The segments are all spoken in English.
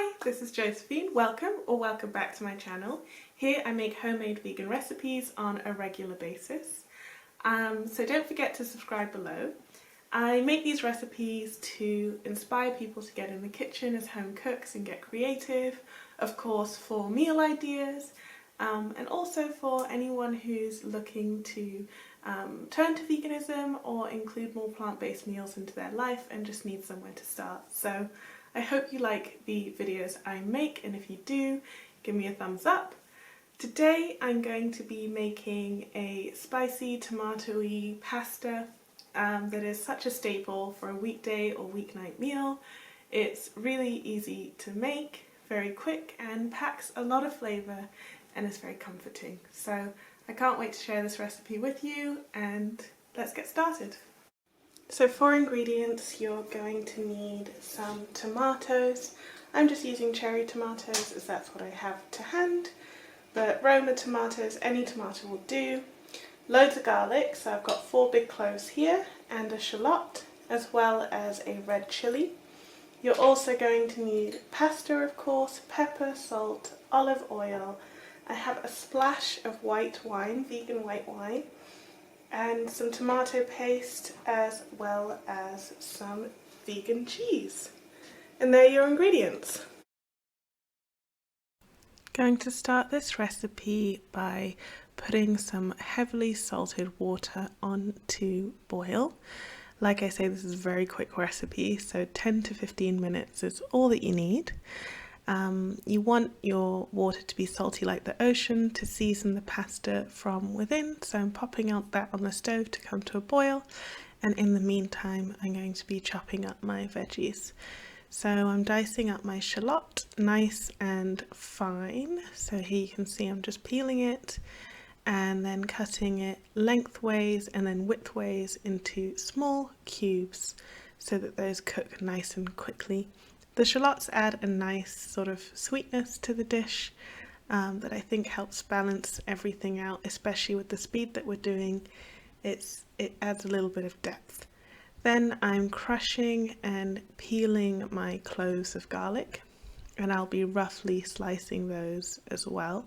Hi, this is Josephine. Welcome back to my channel. Here I make homemade vegan recipes on a regular basis. So don't forget to subscribe below. I make these recipes to inspire people to get in the kitchen as home cooks and get creative, of course for meal ideas, and also for anyone who's looking to turn to veganism or include more plant-based meals into their life and just need somewhere to start. So I hope you like the videos I make, and if you do, give me a thumbs up. Today I'm going to be making a spicy tomatoey pasta that is such a staple for a weekday or weeknight meal. It's really easy to make, very quick, and packs a lot of flavour and is very comforting. So I can't wait to share this recipe with you, and let's get started. So for ingredients, you're going to need some tomatoes. I'm just using cherry tomatoes as that's what I have to hand, but Roma tomatoes, any tomato will do. Loads of garlic, so I've got 4 big cloves here, and a shallot, as well as a red chilli. You're also going to need pasta, of course, pepper, salt, olive oil. I have a splash of white wine, vegan white wine, and some tomato paste, as well as some vegan cheese. And there are your ingredients. Going to start this recipe by putting some heavily salted water on to boil. Like I say, this is a very quick recipe, so 10 to 15 minutes is all that you need. You want your water to be salty like the ocean to season the pasta from within, so I'm popping out that on the stove to come to a boil, and in the meantime I'm going to be chopping up my veggies. So I'm dicing up my shallot nice and fine, so here you can see I'm just peeling it and then cutting it lengthways and then widthways into small cubes so that those cook nice and quickly. The shallots add a nice sort of sweetness to the dish that I think helps balance everything out, especially with the speed that we're doing. It adds a little bit of depth. Then I'm crushing and peeling my cloves of garlic, and I'll be roughly slicing those as well.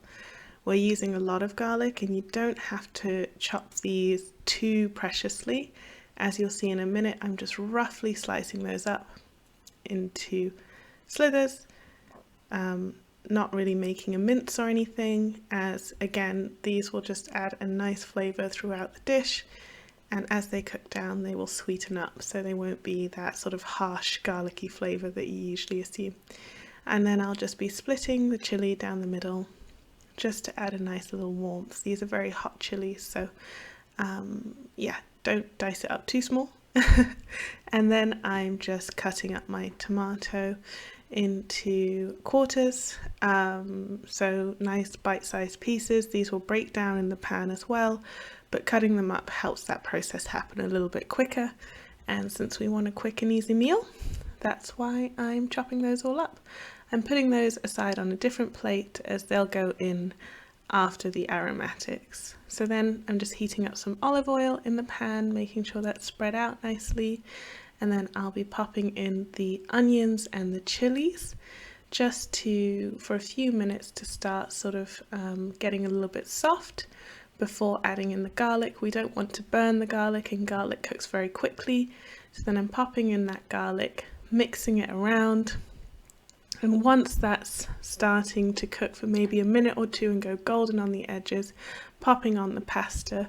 We're using a lot of garlic, and you don't have to chop these too preciously. As you'll see in a minute, I'm just roughly slicing those up into slithers, not really making a mince or anything, as again these will just add a nice flavour throughout the dish, and as they cook down they will sweeten up, so they won't be that sort of harsh garlicky flavour that you usually assume. And then I'll just be splitting the chilli down the middle just to add a nice little warmth. These are very hot chilies, so yeah, don't dice it up too small. And then I'm just cutting up my tomato into quarters, so nice bite-sized pieces. These will break down in the pan as well, but cutting them up helps that process happen a little bit quicker, and since we want a quick and easy meal, that's why I'm chopping those all up. I'm putting those aside on a different plate as they'll go in after the aromatics. So then I'm just heating up some olive oil in the pan, making sure that's spread out nicely, and then I'll be popping in the onions and the chilies just for a few minutes to start sort of getting a little bit soft before adding in the garlic. We don't want to burn the garlic, and garlic cooks very quickly, so then I'm popping in that garlic, mixing it around. And once that's starting to cook for maybe a minute or two and go golden on the edges, popping on the pasta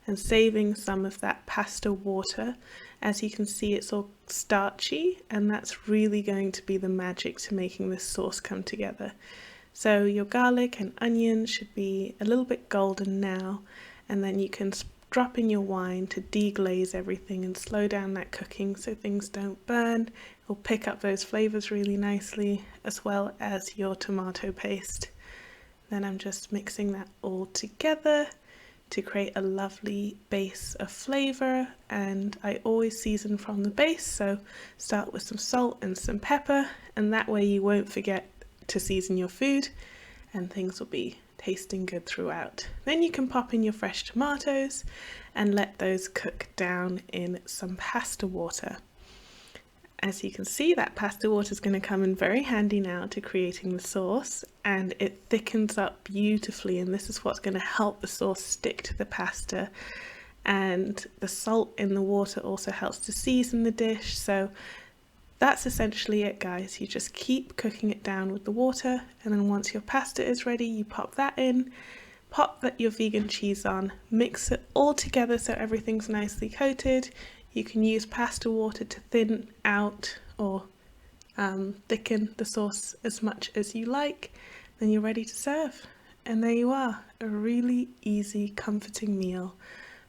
and saving some of that pasta water. As you can see, it's all starchy, and that's really going to be the magic to making this sauce come together. So your garlic and onion should be a little bit golden now, and then you can drop in your wine to deglaze everything and slow down that cooking so things don't burn. It'll pick up those flavors really nicely, as well as your tomato paste. Then I'm just mixing that all together to create a lovely base of flavor, and I always season from the base, so start with some salt and some pepper, and that way you won't forget to season your food and things will be tasting good throughout. Then you can pop in your fresh tomatoes and let those cook down in some pasta water. As you can see, that pasta water is going to come in very handy now to creating the sauce, and it thickens up beautifully, and this is what's going to help the sauce stick to the pasta. And the salt in the water also helps to season the dish. So that's essentially it, guys. You just keep cooking it down with the water, and then once your pasta is ready, you pop that in, pop your vegan cheese on, mix it all together so everything's nicely coated. You can use pasta water to thin out or thicken the sauce as much as you like. Then you're ready to serve. And there you are, a really easy, comforting meal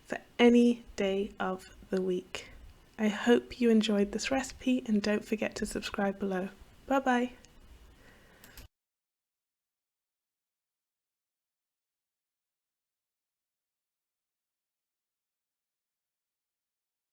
for any day of the week. I hope you enjoyed this recipe, and don't forget to subscribe below. Bye bye.